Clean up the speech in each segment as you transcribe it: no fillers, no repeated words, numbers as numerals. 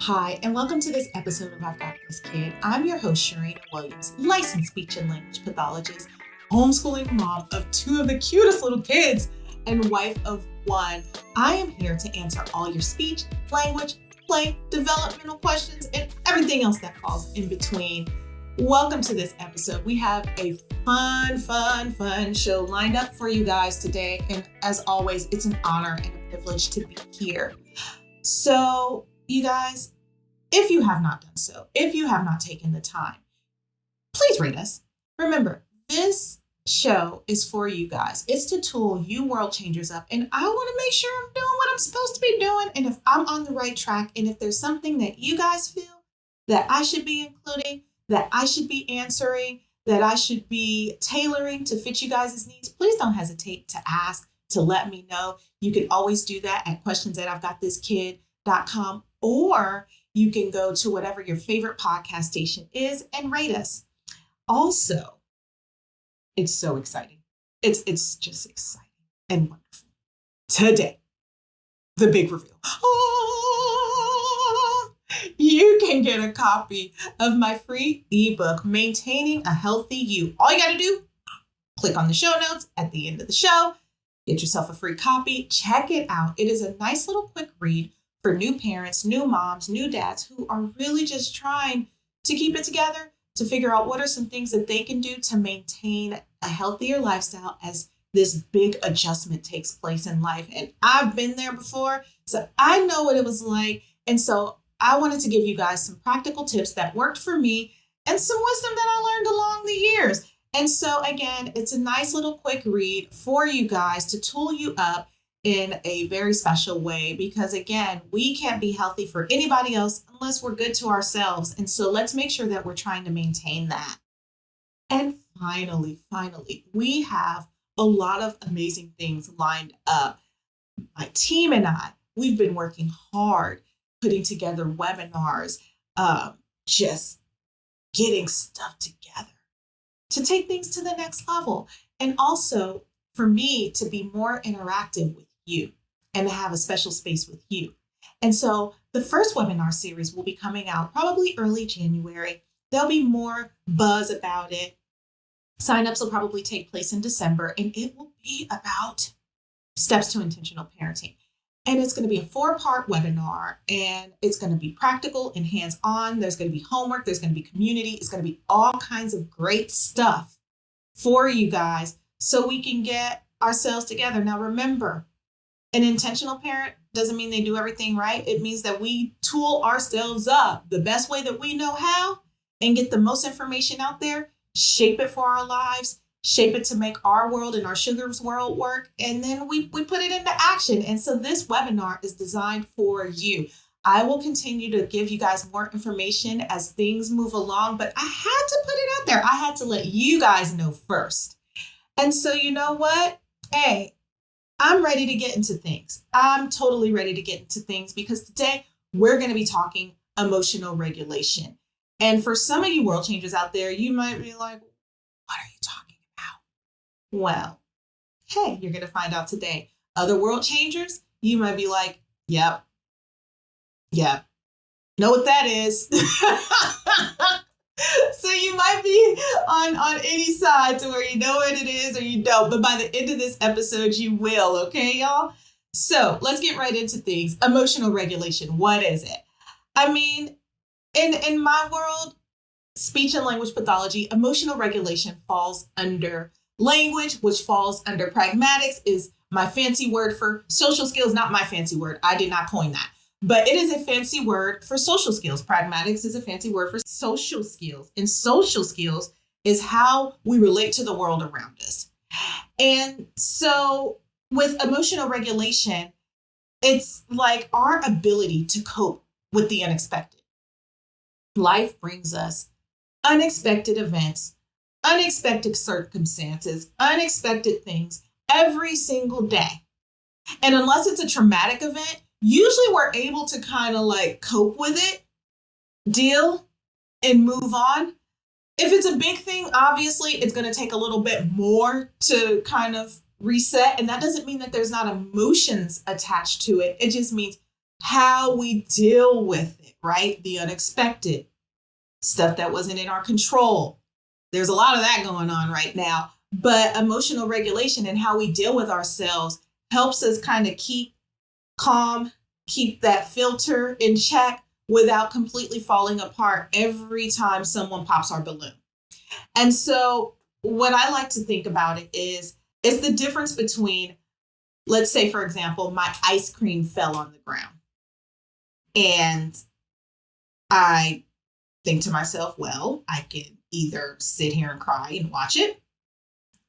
Hi, and welcome to this episode of I've Got This Kid. I'm your host, Cherina Williams, licensed speech and language pathologist, homeschooling mom of two of the cutest little kids, and wife of one. I am here to answer all your speech, language, play, developmental questions, and everything else that falls in between. Welcome to this episode. We have a fun show lined up for you guys today. And as always, it's an honor and a privilege to be here. So, you guys, if you have not done so, if you have not taken the time, please rate us. Remember, this show is for you guys. It's to tool you world changers up. And I want to make sure I'm doing what I'm supposed to be doing. And if I'm on the right track, and if there's something that you guys feel that I should be including, that I should be answering, that I should be tailoring to fit you guys' needs, please don't hesitate to ask, to let me know. You can always do that at questions@I'veGotThisKid.com, or you can go to whatever your favorite podcast station is and rate us. Also, it's so exciting. It's just exciting and wonderful. Today, the big reveal. You can get a copy of my free ebook, Maintaining a Healthy You. All you got to do, click on the show notes at the end of the show, get yourself a free copy, check it out. It is a nice little quick read for new parents, new moms, new dads who are really just trying to keep it together, to figure out what are some things that they can do to maintain a healthier lifestyle as this big adjustment takes place in life. And I've been there before, so I know what it was like. And so I wanted to give you guys some practical tips that worked for me and some wisdom that I learned along the years. And so again, it's a nice little quick read for you guys to tool you up in a very special way, because again, we can't be healthy for anybody else unless we're good to ourselves. And so let's make sure that we're trying to maintain that. And finally, we have a lot of amazing things lined up. My team and I, we've been working hard, putting together webinars, just getting stuff together to take things to the next level. And also for me to be more interactive with you and to have a special space with you. And so the first webinar series will be coming out probably early January. There'll be more buzz about it. Signups will probably take place in December, and it will be about steps to intentional parenting. And it's going to be a 4-part webinar, and it's going to be practical and hands-on. There's going to be homework. There's going to be community. It's going to be all kinds of great stuff for you guys so we can get ourselves together. Now, remember, an intentional parent doesn't mean they do everything right. It means that we tool ourselves up the best way that we know how and get the most information out there, shape it for our lives, shape it to make our world and our sugar's world work, and then we put it into action. And so this webinar is designed for you. I will continue to give you guys more information as things move along, but I had to put it out there. I had to let you guys know first. And so you know what? Hey, I'm ready to get into things. I'm totally ready to get into things because today we're going to be talking emotional regulation. And for some of you world changers out there, you might be like, what are you talking about? Well, hey, you're going to find out today. Other world changers, you might be like, yep, know what that is. So you might be on any side to where you know what it is or you don't, but by the end of this episode, you will, okay, y'all? So let's get right into things. Emotional regulation, what is it? I mean, in my world, speech and language pathology, emotional regulation falls under language, which falls under pragmatics, is my fancy word for social skills, not my fancy word. I did not coin that. But it is a fancy word for social skills. Pragmatics is a fancy word for social skills. And social skills is how we relate to the world around us. And so with emotional regulation, it's like our ability to cope with the unexpected. Life brings us unexpected events, unexpected circumstances, unexpected things every single day. And unless it's a traumatic event, usually we're able to kind of like cope with it, deal, and move on. If it's a big thing, obviously it's going to take a little bit more to kind of reset. And that doesn't mean that there's not emotions attached to it. It just means how we deal with it, right? The unexpected stuff that wasn't in our control. There's a lot of that going on right now. But emotional regulation and how we deal with ourselves helps us kind of keep calm, keep that filter in check without completely falling apart every time someone pops our balloon. And so what I like to think about it is it's the difference between, let's say, for example, my ice cream fell on the ground. And I think to myself, well, I can either sit here and cry and watch it,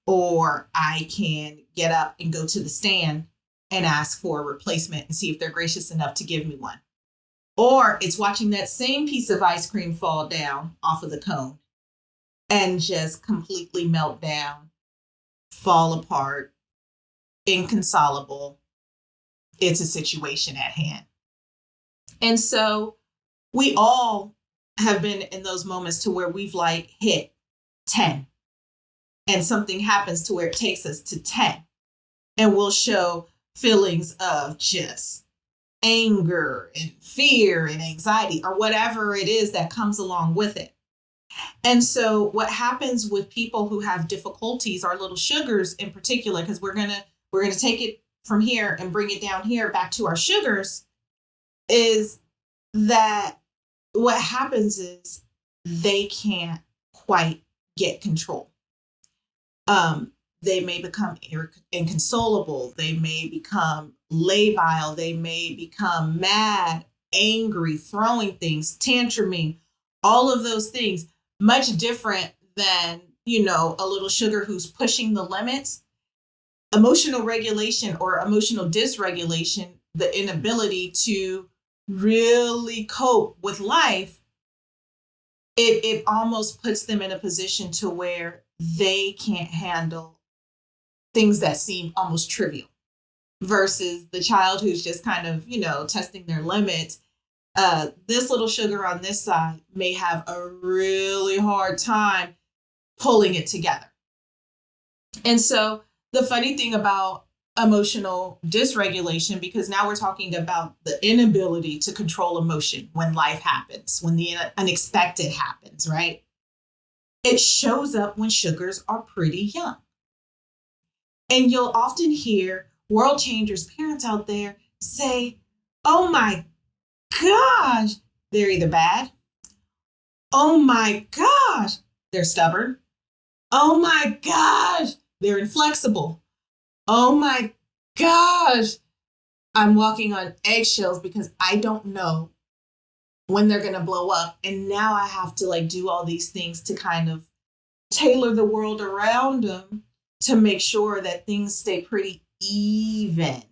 or I can get up and go to the stand and ask for a replacement and see if they're gracious enough to give me one. Or it's watching that same piece of ice cream fall down off of the cone and just completely melt down, fall apart, inconsolable. It's a situation at hand. And so we all have been in those moments to where we've like hit 10 and something happens to where it takes us to 10, and we'll show feelings of just anger and fear and anxiety or whatever it is that comes along with it. And so what happens with people who have difficulties, our little sugars in particular, because we're gonna take it from here and bring it down here back to our sugars, is that what happens is they can't quite get control. They may become inconsolable. They may become labile. They may become mad, angry, throwing things, tantruming, all of those things. Much different than, a little sugar who's pushing the limits. Emotional regulation or emotional dysregulation, the inability to really cope with life, it almost puts them in a position to where they can't handle things that seem almost trivial, versus the child who's just kind of, testing their limits. This little sugar on this side may have a really hard time pulling it together. And so the funny thing about emotional dysregulation, because now we're talking about the inability to control emotion when life happens, when the unexpected happens, right? It shows up when sugars are pretty young. And you'll often hear world changers, parents out there say, oh my gosh, they're either bad. Oh my gosh, they're stubborn. Oh my gosh, they're inflexible. Oh my gosh, I'm walking on eggshells because I don't know when they're going to blow up. And now I have to do all these things to kind of tailor the world around them to make sure that things stay pretty even.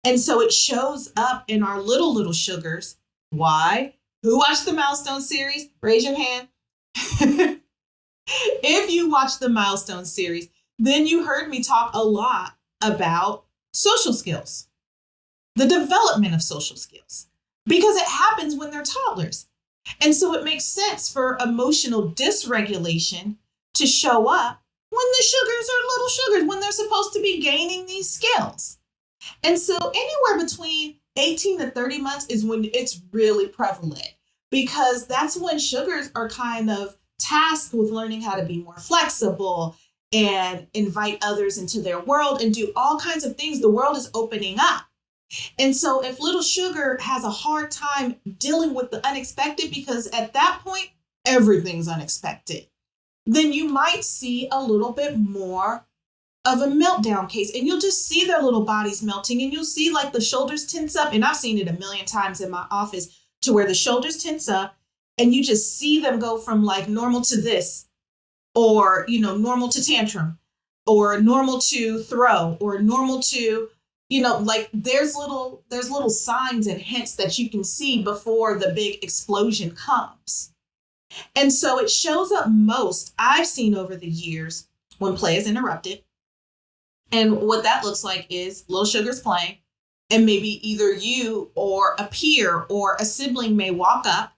And so it shows up in our little sugars. Why? Who watched the Milestone series? Raise your hand. If you watched the Milestone series, then you heard me talk a lot about social skills, the development of social skills, because it happens when they're toddlers. And so it makes sense for emotional dysregulation to show up when the sugars are little sugars, when they're supposed to be gaining these skills. And so anywhere between 18 to 30 months is when it's really prevalent, because that's when sugars are kind of tasked with learning how to be more flexible and invite others into their world and do all kinds of things. The world is opening up. And so if little sugar has a hard time dealing with the unexpected, because at that point, everything's unexpected, then you might see a little bit more of a meltdown case, and you'll just see their little bodies melting, and you'll see the shoulders tense up. And I've seen it a million times in my office, to where the shoulders tense up and you just see them go from normal to this, or, normal to tantrum, or normal to throw, or normal to, there's little signs and hints that you can see before the big explosion comes. And so it shows up most, I've seen over the years, when play is interrupted. And what that looks like is little sugar's playing, and maybe either you or a peer or a sibling may walk up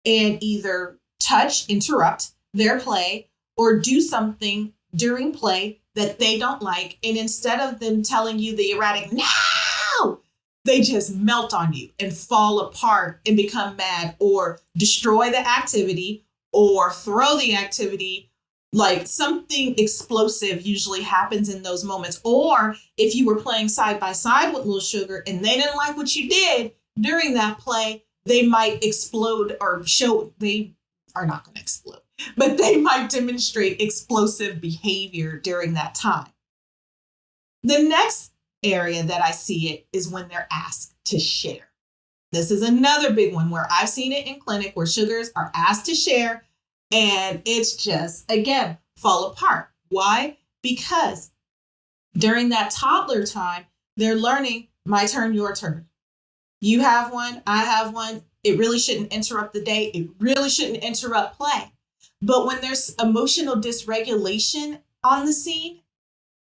and either touch, interrupt their play, or do something during play that they don't like. And instead of them telling you the erratic, no, they just melt on you and fall apart and become mad or destroy the activity or throw the activity. Like something explosive usually happens in those moments. Or if you were playing side by side with Little Sugar and they didn't like what you did during that play, they might explode or show, they are not going to explode, but they might demonstrate explosive behavior during that time. The next area that I see it is when they're asked to share. This is another big one where I've seen it in clinic where sugars are asked to share and it's just, again, fall apart. Why? Because during that toddler time, they're learning my turn, your turn. You have one, I have one. It really shouldn't interrupt the day. It really shouldn't interrupt play. But when there's emotional dysregulation on the scene,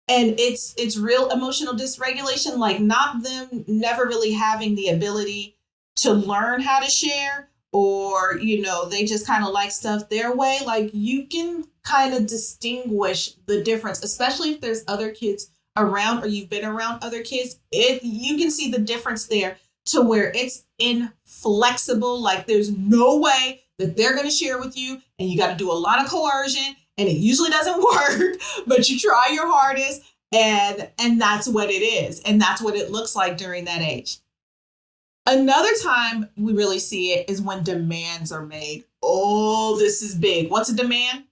and it's real emotional dysregulation, like not them never really having the ability to learn how to share, or, they just kind of like stuff their way. Like you can kind of distinguish the difference, especially if there's other kids around or you've been around other kids. You can see the difference there to where it's inflexible. Like there's no way that they're going to share with you, and you got to do a lot of coercion. And it usually doesn't work, but you try your hardest, and that's what it is. And that's what it looks like during that age. Another time we really see it is when demands are made. Oh, this is big. What's a demand?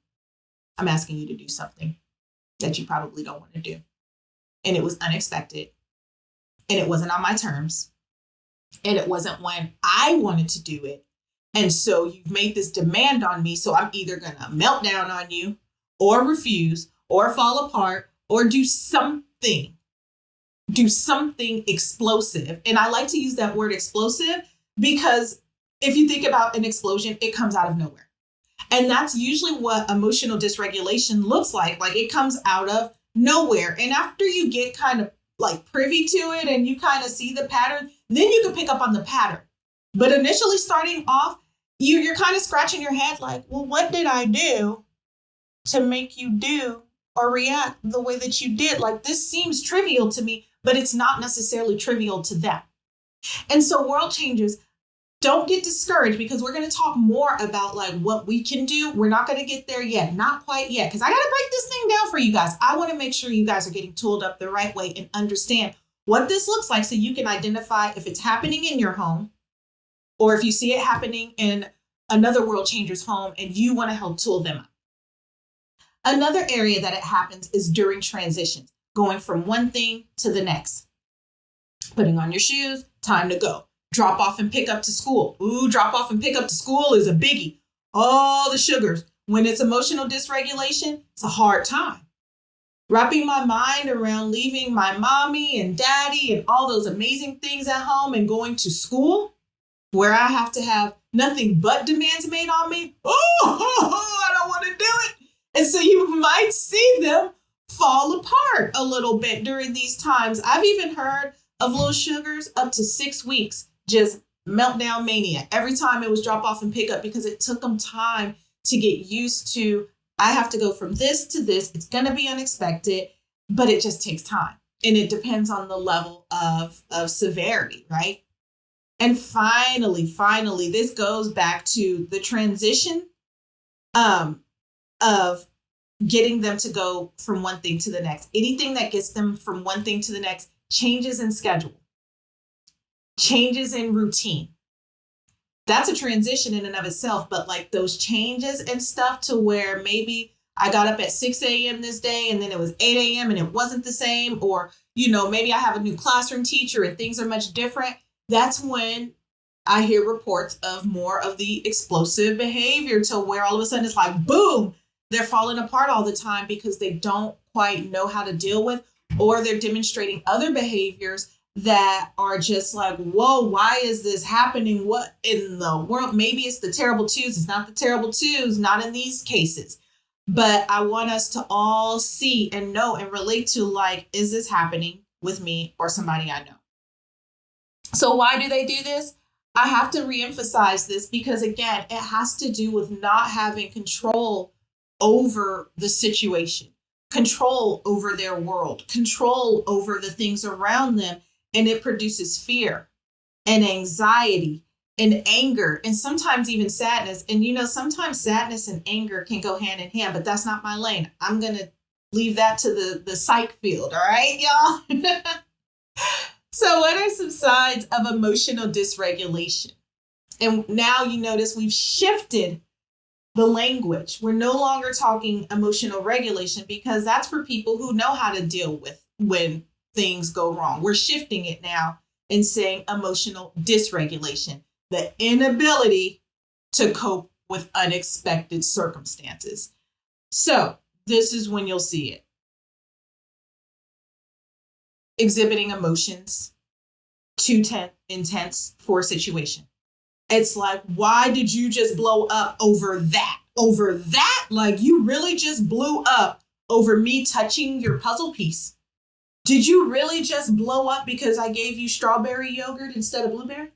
I'm asking you to do something that you probably don't want to do. And it was unexpected. And it wasn't on my terms. And it wasn't when I wanted to do it. And so you've made this demand on me. So I'm either going to melt down on you or refuse or fall apart or do something explosive. And I like to use that word explosive because if you think about an explosion, it comes out of nowhere. And that's usually what emotional dysregulation looks like. Like it comes out of nowhere. And after you get kind of like privy to it and you kind of see the pattern, then you can pick up on the pattern. But initially starting off, you're kind of scratching your head like, well, what did I do to make you do or react the way that you did? Like this seems trivial to me, but it's not necessarily trivial to them. And so world changers, don't get discouraged because we're going to talk more about like what we can do. We're not going to get there yet. Not quite yet. Because I got to break this thing down for you guys. I want to make sure you guys are getting tooled up the right way and understand what this looks like so you can identify if it's happening in your home or if you see it happening in another world changer's home and you want to help tool them up. Another area that it happens is during transitions, going from one thing to the next. Putting on your shoes, time to go. Drop off and pick up to school. Ooh, drop off and pick up to school is a biggie. All the sugars. When it's emotional dysregulation, it's a hard time. Wrapping my mind around leaving my mommy and daddy and all those amazing things at home and going to school where I have to have nothing but demands made on me. Oh, I don't want to do it. And so you might see them fall apart a little bit during these times. I've even heard of little sugars up to 6 weeks, just meltdown mania. Every time it was drop off and pick up because it took them time to get used to, I have to go from this to this. It's going to be unexpected, but it just takes time. And it depends on the level of severity, right? And finally, this goes back to the transition of getting them to go from one thing to the next. Anything that gets them from one thing to the next, changes in schedule, changes in routine. That's a transition in and of itself, but like those changes and stuff to where maybe I got up at 6 a.m. this day and then it was 8 a.m. and it wasn't the same, or, maybe I have a new classroom teacher and things are much different. That's when I hear reports of more of the explosive behavior to where all of a sudden it's like, boom, they're falling apart all the time because they don't quite know how to deal with, or they're demonstrating other behaviors that are just like, whoa, why is this happening? What in the world? Maybe it's the terrible twos. It's not the terrible twos, not in these cases. But I want us to all see and know and relate to, like, is this happening with me or somebody I know? So why do they do this? I have to reemphasize this because, again, it has to do with not having control over the situation, control over their world, control over the things around them. and it produces fear and anxiety and anger and sometimes even sadness. And sometimes sadness and anger can go hand in hand, but that's not my lane. I'm going to leave that to the psych field. All right, y'all. So what are some signs of emotional dysregulation? And now you notice we've shifted the language. We're no longer talking emotional regulation because that's for people who know how to deal with when things go wrong. We're shifting it now and saying emotional dysregulation, the inability to cope with unexpected circumstances. So this is when you'll see it. Exhibiting emotions too intense for a situation. It's like, why did you just blow up over that? Over that? Like, you really just blew up over me touching your puzzle piece? Did you really just blow up because I gave you strawberry yogurt instead of blueberry?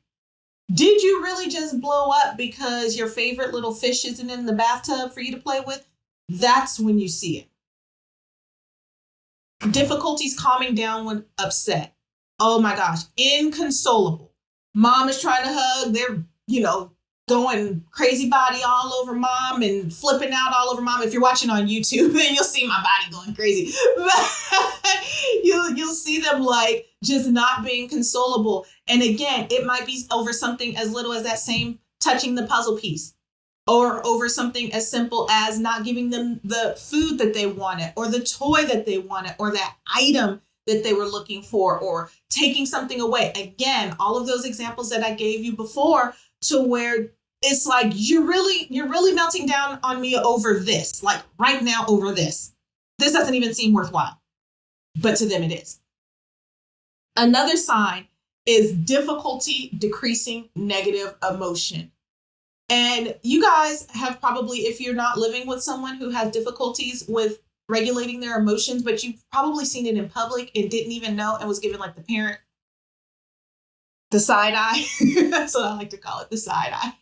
Did you really just blow up because your favorite little fish isn't in the bathtub for you to play with? That's when you see it. Difficulties calming down when upset. Oh my gosh, inconsolable. Mom is trying to hug. They're, going crazy body all over mom and flipping out all over mom. If you're watching on YouTube, then you'll see my body going crazy. You'll see them like just not being consolable. And again, it might be over something as little as that same touching the puzzle piece, or over something as simple as not giving them the food that they wanted, or the toy that they wanted, or that item that they were looking for, or taking something away. Again, all of those examples that I gave you before, to where it's like, you're really melting down on me over this, like right now over this. This doesn't even seem worthwhile, but to them it is. Another sign is difficulty decreasing negative emotion. And you guys have probably, if you're not living with someone who has difficulties with regulating their emotions, but you've probably seen it in public and didn't even know and was given like the parent, the side eye. That's what I like to call it, the side eye.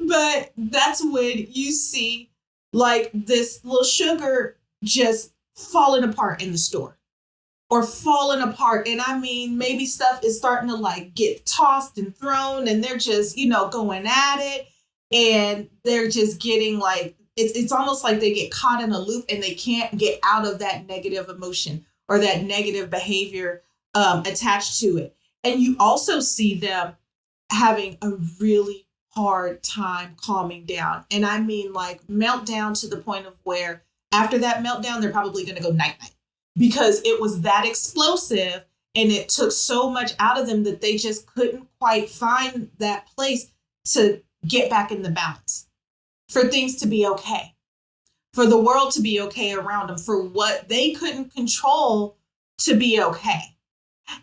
But that's when you see like this little sugar just falling apart in the store, or falling apart. And I mean, maybe stuff is starting to like get tossed and thrown, and they're just, going at it, and they're just getting like, it's almost like they get caught in a loop and they can't get out of that negative emotion or that negative behavior attached to it. And you also see them having a really hard time calming down. And I mean like meltdown to the point of where after that meltdown, they're probably going to go night-night, because it was that explosive and it took so much out of them that they just couldn't quite find that place to get back in the balance, for things to be okay, for the world to be okay around them, for what they couldn't control to be okay.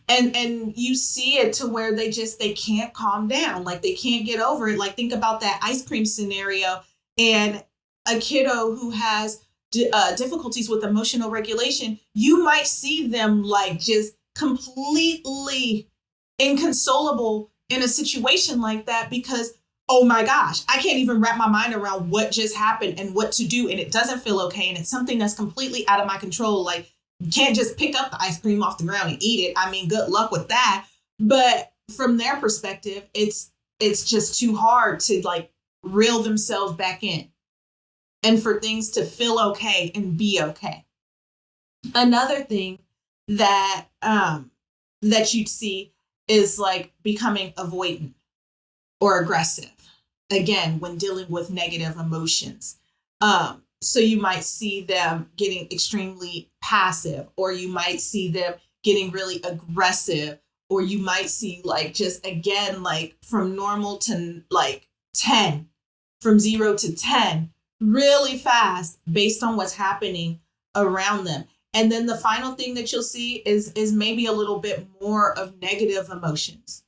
And you see it to where they can't calm down. Like they can't get over it. Like think about that ice cream scenario and a kiddo who has difficulties with emotional regulation. You might see them like just completely inconsolable in a situation like that, because, oh my gosh, I can't even wrap my mind around what just happened and what to do. And it doesn't feel okay. And it's something that's completely out of my control. Like, you can't just pick up the ice cream off the ground and eat it. I mean, good luck with that. But from their perspective, it's just too hard to like reel themselves back in and for things to feel okay and be okay. Another thing that you'd see is like becoming avoidant or aggressive, again, when dealing with negative emotions. So you might see them getting extremely passive, or you might see them getting really aggressive, or you might see like just, again, like from normal to like 10, from 0 to 10, really fast based on what's happening around them. And then the final thing that you'll see is maybe a little bit more of negative emotions.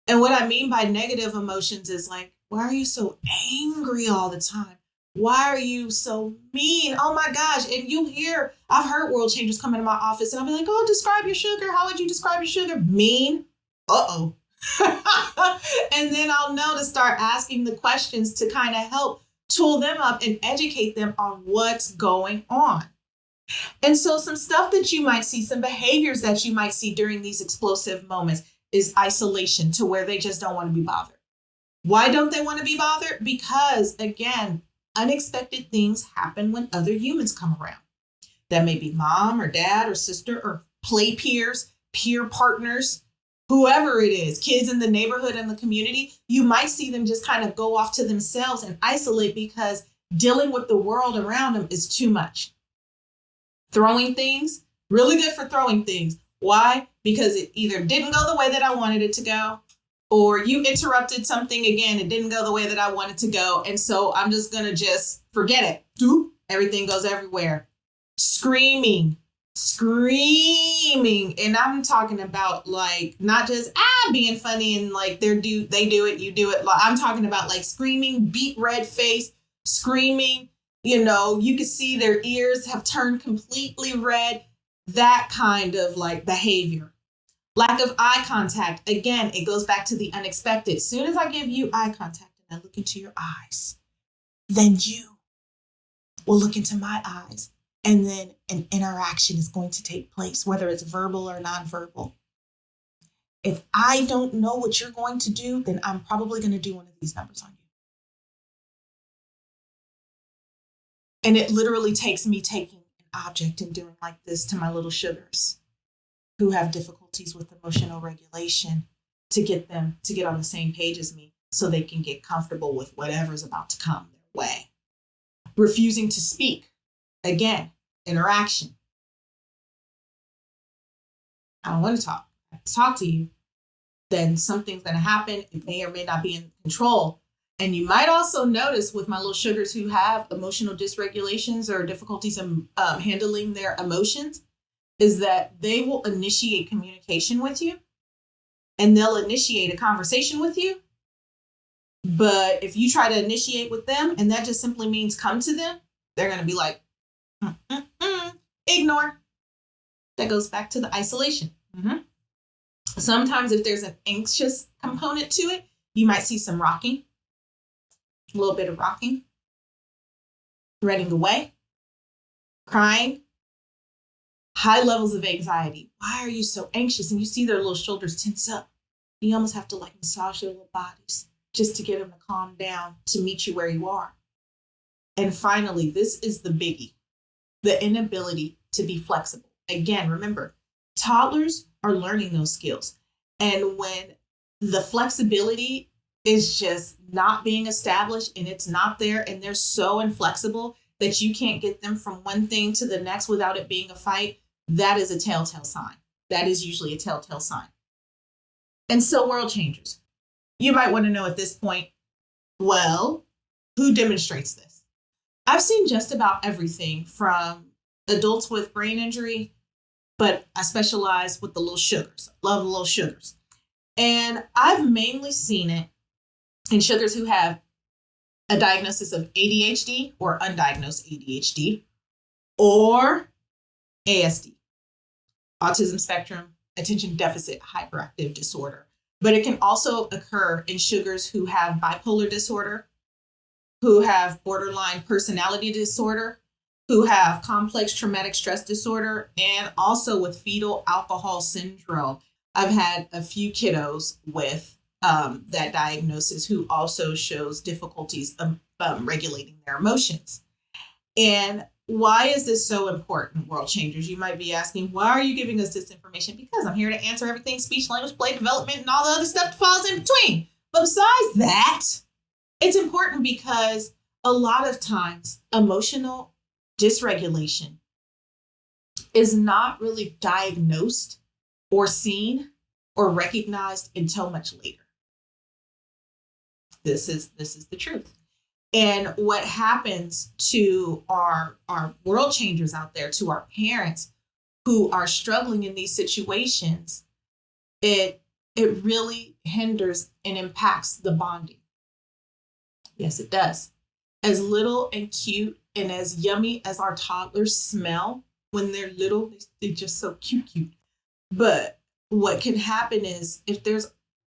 And what I mean by negative emotions is like, why are you so angry all the time? Why are you so mean? Oh my gosh. And I've heard world changers come into my office and I'll be like, oh, describe your sugar. How would you describe your sugar? Mean. Uh-oh. And then I'll know to start asking the questions to kind of help tool them up and educate them on what's going on. And so some stuff that you might see, some behaviors that you might see during these explosive moments is isolation, to where they just don't want to be bothered. Why don't they want to be bothered? Because again, unexpected things happen when other humans come around. That may be mom or dad or sister or play peers, peer partners, whoever it is, kids in the neighborhood and the community. You might see them just kind of go off to themselves and isolate because dealing with the world around them is too much. Throwing things, really good for throwing things. Why? Because it either didn't go the way that I wanted it to go, or you interrupted something again, it didn't go the way that I wanted to go. And so I'm just going to just forget it. Everything goes everywhere. Screaming. And I'm talking about like, not just being funny and like they do it, you do it. I'm talking about like screaming, beet red face, screaming. You know, you can see their ears have turned completely red. That kind of like behavior. Lack of eye contact. Again, it goes back to the unexpected. As soon as I give you eye contact and I look into your eyes, then you will look into my eyes. And then an interaction is going to take place, whether it's verbal or nonverbal. If I don't know what you're going to do, then I'm probably going to do one of these numbers on you. And it literally takes me taking an object and doing like this to my little sugars who have difficulties with emotional regulation to get them to get on the same page as me so they can get comfortable with whatever's about to come their way. Refusing to speak. Again, interaction. I don't want to talk. I have to talk to you. Then something's going to happen. It may or may not be in control. And you might also notice with my little sugars who have emotional dysregulations or difficulties in handling their emotions is that they will initiate communication with you and they'll initiate a conversation with you. But if you try to initiate with them and that just simply means come to them, they're going to be like, ignore. That goes back to the isolation. Sometimes if there's an anxious component to it, you might see some rocking. A little bit of rocking, running away, crying, high levels of anxiety. Why are you so anxious? And you see their little shoulders tense up. You almost have to like massage their little bodies just to get them to calm down, to meet you where you are. And finally, this is the biggie, the inability to be flexible. Again, remember, toddlers are learning those skills. And when the flexibility is just not being established and it's not there and they're so inflexible that you can't get them from one thing to the next without it being a fight, that is a telltale sign. That is usually a telltale sign. And so world changers. You might want to know at this point, well, who demonstrates this? I've seen just about everything from adults with brain injury, but I specialize with the little sugars. Love the little sugars. And I've mainly seen it in sugars who have a diagnosis of ADHD or undiagnosed ADHD or ASD, autism spectrum, attention deficit hyperactive disorder. But it can also occur in sugars who have bipolar disorder, who have borderline personality disorder, who have complex traumatic stress disorder, and also with fetal alcohol syndrome. I've had a few kiddos with that diagnosis who also shows difficulties regulating their emotions. And why is this so important, world changers? You might be asking, why are you giving us this information? Because I'm here to answer everything speech, language, play, development, and all the other stuff that falls in between. But besides that, it's important because a lot of times emotional dysregulation is not really diagnosed or seen or recognized until much later. This is the truth. And what happens to our world changers out there, to our parents who are struggling in these situations, it really hinders and impacts the bonding. Yes, it does. As little and cute and as yummy as our toddlers smell when they're little, they're just so cute. But what can happen is if there's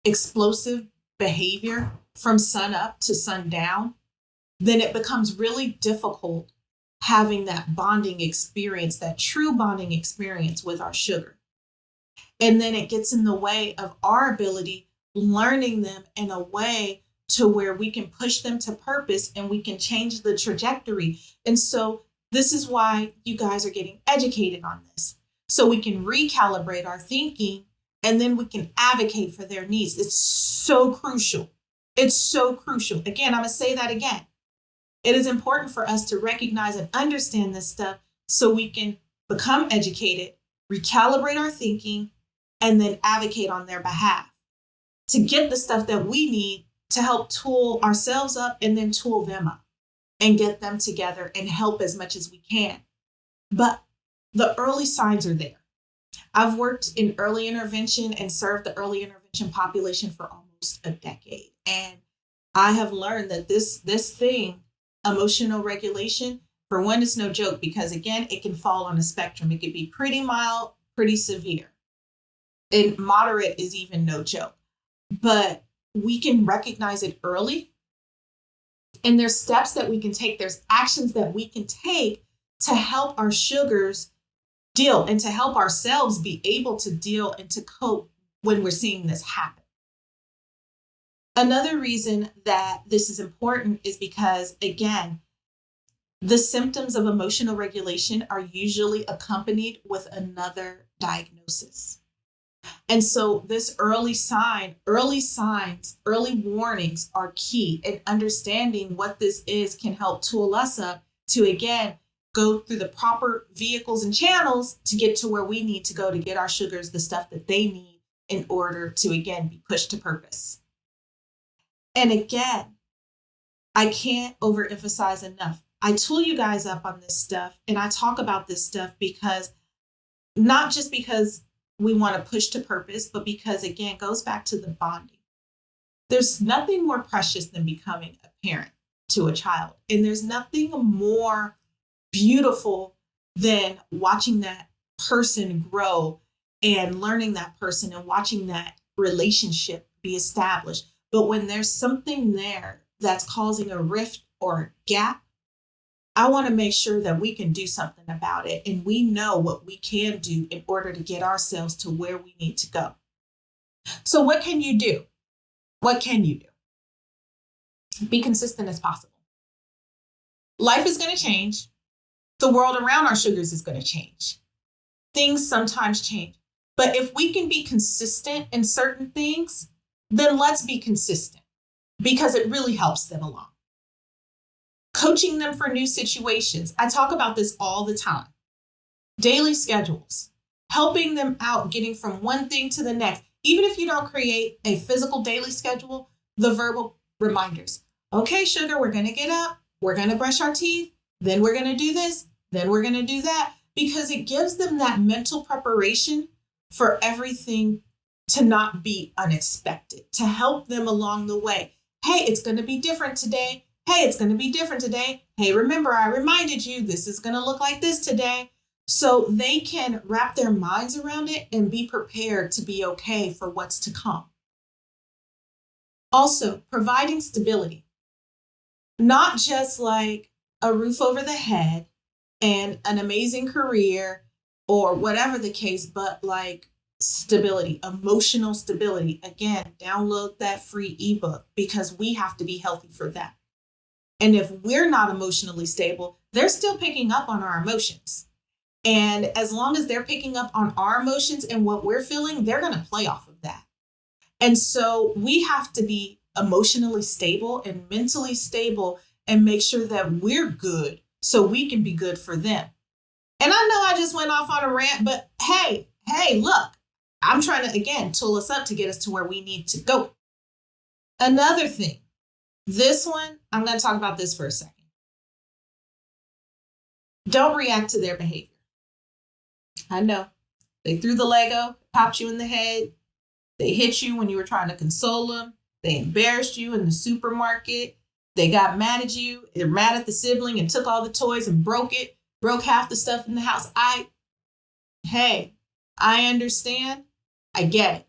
explosive behavior from sun up to sundown, then it becomes really difficult having that bonding experience, that true bonding experience with our sugar. And then it gets in the way of our ability learning them in a way to where we can push them to purpose and we can change the trajectory. And so this is why you guys are getting educated on this. So we can recalibrate our thinking and then we can advocate for their needs. It's so crucial. It's so crucial. Again, I'm going to say that again. It is important for us to recognize and understand this stuff so we can become educated, recalibrate our thinking, and then advocate on their behalf to get the stuff that we need to help tool ourselves up and then tool them up and get them together and help as much as we can. But the early signs are there. I've worked in early intervention and served the early intervention population for almost a decade. And I have learned that this thing, emotional regulation, for one, it's no joke because, again, it can fall on a spectrum. It could be pretty mild, pretty severe. And moderate is even no joke. But we can recognize it early. And there's steps that we can take. There's actions that we can take to help our sugars deal and to help ourselves be able to deal and to cope when we're seeing this happen. Another reason that this is important is because, again, the symptoms of emotional regulation are usually accompanied with another diagnosis. And so this early signs, early warnings are key, and understanding what this is can help tool us up to, again, go through the proper vehicles and channels to get to where we need to go to get our sugars the stuff that they need in order to, again, be pushed to purpose. And again, I can't overemphasize enough. I tool you guys up on this stuff and I talk about this stuff because not just because we want to push to purpose, but because, again, it goes back to the bonding. There's nothing more precious than becoming a parent to a child. And there's nothing more beautiful than watching that person grow and learning that person and watching that relationship be established. But when there's something there that's causing a rift or a gap, I want to make sure that we can do something about it. And we know what we can do in order to get ourselves to where we need to go. So what can you do? What can you do? Be consistent as possible. Life is going to change. The world around our sugars is going to change. Things sometimes change. But if we can be consistent in certain things, then let's be consistent because it really helps them along. Coaching them for new situations. I talk about this all the time. Daily schedules, helping them out, getting from one thing to the next. Even if you don't create a physical daily schedule, the verbal reminders. Okay, sugar, we're going to get up. We're going to brush our teeth. Then we're going to do this. Then we're going to do that. Because it gives them that mental preparation for everything to not be unexpected, to help them along the way. Hey, it's going to be different today. Hey, it's going to be different today. Hey, remember, I reminded you this is going to look like this today. So they can wrap their minds around it and be prepared to be okay for what's to come. Also, providing stability, not just like a roof over the head and an amazing career or whatever the case, but like stability, emotional stability. Again, download that free ebook because we have to be healthy for that. And if we're not emotionally stable, they're still picking up on our emotions. And as long as they're picking up on our emotions and what we're feeling, they're going to play off of that. And so we have to be emotionally stable and mentally stable and make sure that we're good so we can be good for them. And I know I just went off on a rant, but hey, look, I'm trying to, again, tool us up to get us to where we need to go. Another thing. This one, I'm going to talk about this for a second. Don't react to their behavior. I know. They threw the Lego, popped you in the head. They hit you when you were trying to console them. They embarrassed you in the supermarket. They got mad at you. They're mad at the sibling and took all the toys and broke half the stuff in the house. I understand. I get it.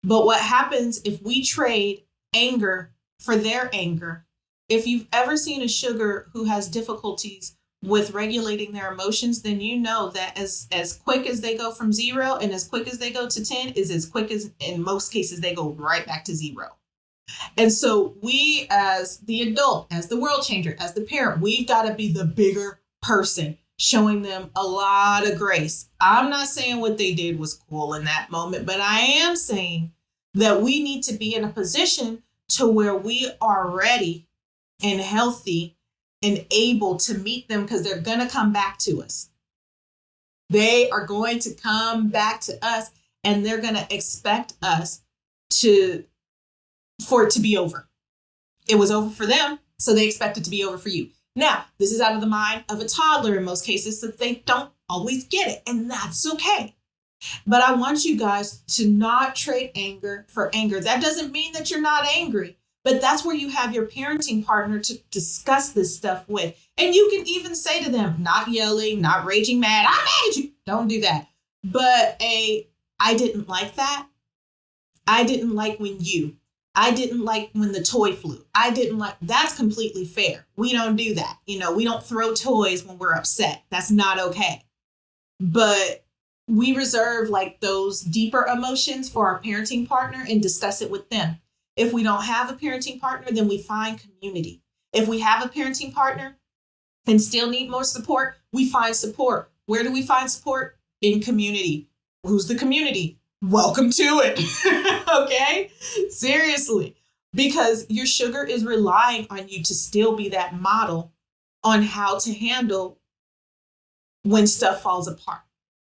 But what happens if we trade anger for their anger? If you've ever seen a sugar who has difficulties with regulating their emotions, then you know that as quick as they go from 0 and as quick as they go to 10 is as quick as in most cases they go right back to 0. And so we as the adult, as the world changer, as the parent, we've got to be the bigger person, showing them a lot of grace. I'm not saying what they did was cool in that moment, but I am saying that we need to be in a position to where we are ready and healthy and able to meet them, because they're going to come back to us. They are going to come back to us, and they're going to expect us for it to be over. It was over for them, so they expect it to be over for you. Now, this is out of the mind of a toddler in most cases, so they don't always get it, and that's okay. But I want you guys to not trade anger for anger. That doesn't mean that you're not angry, but that's where you have your parenting partner to discuss this stuff with. And you can even say to them, not yelling, not raging mad, I'm mad at you. Don't do that. But I didn't like that. I didn't like when you. I didn't like when the toy flew. I didn't like, that's completely fair. We don't do that. We don't throw toys when we're upset. That's not okay. But we reserve like those deeper emotions for our parenting partner and discuss it with them. If we don't have a parenting partner, then we find community. If we have a parenting partner and still need more support, we find support. Where do we find support? In community. Who's the community? Welcome to it. Okay? Seriously. Because your sugar is relying on you to still be that model on how to handle when stuff falls apart.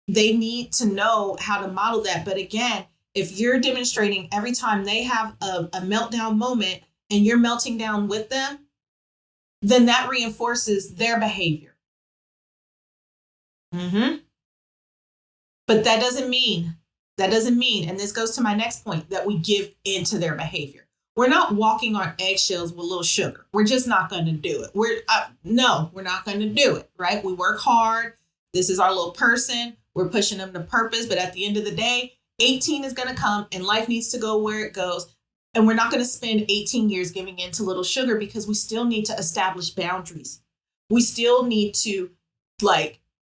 They need to know how to model that. But again, if you're demonstrating every time they have a meltdown moment and you're melting down with them, then that reinforces their behavior. But that doesn't mean, and this goes to my next point, that we give into their behavior. We're not walking on eggshells with little sugar. We're just not going to do it. We're not going to do it, right? We work hard. This is our little person. We're pushing them to purpose. But at the end of the day, 18 is going to come and life needs to go where it goes. And we're not going to spend 18 years giving in to little sugar, because we still need to establish boundaries. We still need to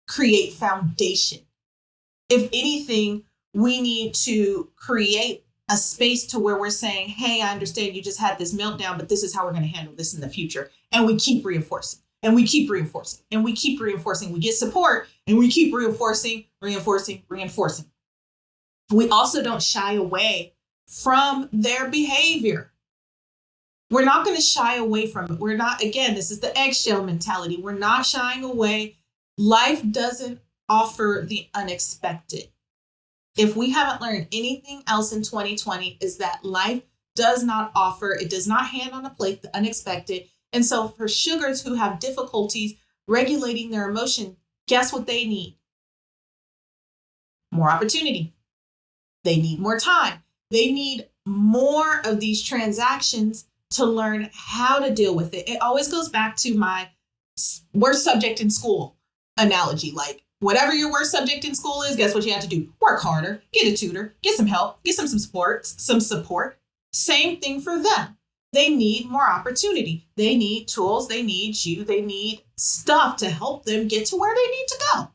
create foundation. If anything, we need to create a space to where we're saying, hey, I understand you just had this meltdown, but this is how we're going to handle this in the future. And we keep reinforcing. And we keep reinforcing. And we keep reinforcing. We get support and we keep reinforcing. We also don't shy away from their behavior. We're not going to shy away from it. We're not, again, this is the eggshell mentality. We're not shying away. Life doesn't offer the unexpected. If we haven't learned anything else in 2020, is that life does not offer, it does not hand on a plate the unexpected. And so for sugars who have difficulties regulating their emotion, guess what they need? More opportunity. They need more time. They need more of these transactions to learn how to deal with it. It always goes back to my worst subject in school analogy. Like, whatever your worst subject in school is, guess what you have to do? Work harder, get a tutor, get some help, get some support. Same thing for them. They need more opportunity. They need tools. They need you. They need stuff to help them get to where they need to go.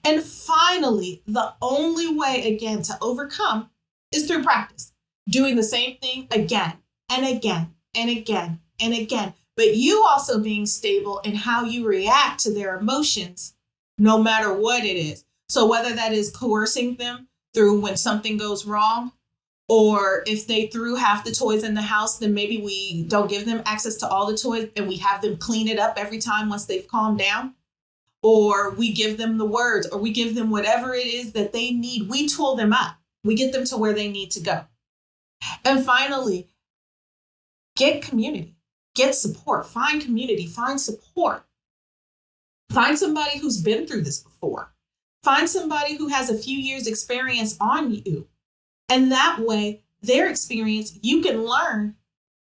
And finally, the only way, again, to overcome is through practice. Doing the same thing again and again and again and again. But you also being stable in how you react to their emotions, no matter what it is. So whether that is coercing them through when something goes wrong, or if they threw half the toys in the house, then maybe we don't give them access to all the toys and we have them clean it up every time once they've calmed down. Or we give them the words, or we give them whatever it is that they need. We tool them up. We get them to where they need to go. And finally, get community, get support, find community, find support. Find somebody who's been through this before. Find somebody who has a few years experience on you. And that way, their experience, you can learn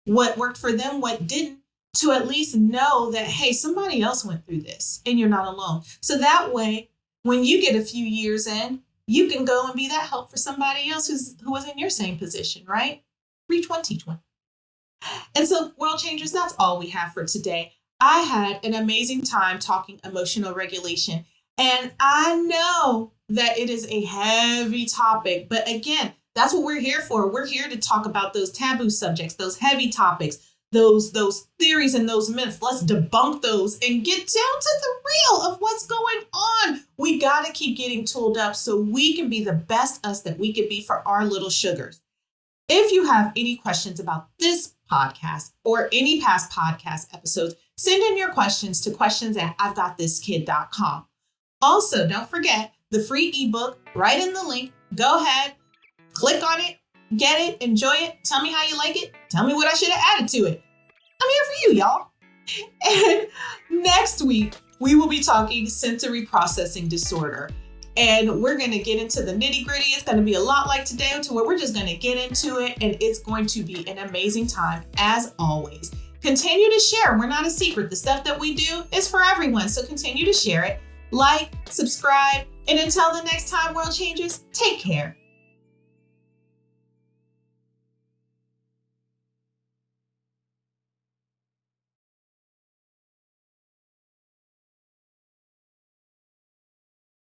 what worked for them, what didn't, to at least know that, hey, somebody else went through this and you're not alone. So that way, when you get a few years in, you can go and be that help for somebody else who was in your same position, right? Reach one, teach one. And so, world changers, that's all we have for today. I had an amazing time talking emotional regulation. And I know that it is a heavy topic, but again, that's what we're here for. We're here to talk about those taboo subjects, those heavy topics, those theories and those myths. Let's debunk those and get down to the real of what's going on. We got to keep getting tooled up so we can be the best us that we could be for our little sugars. If you have any questions about this podcast or any past podcast episodes, send in your questions to questions@I'veGotThisKid.com. Also, don't forget the free ebook right in the link. Go ahead, click on it, get it, enjoy it. Tell me how you like it. Tell me what I should have added to it. I'm here for you, y'all. And next week, we will be talking sensory processing disorder. And we're going to get into the nitty gritty. It's going to be a lot like today, to where we're just going to get into it. And it's going to be an amazing time, as always. Continue to share. We're not a secret. The stuff that we do is for everyone. So continue to share it. Like, subscribe. And until the next time world changes, take care.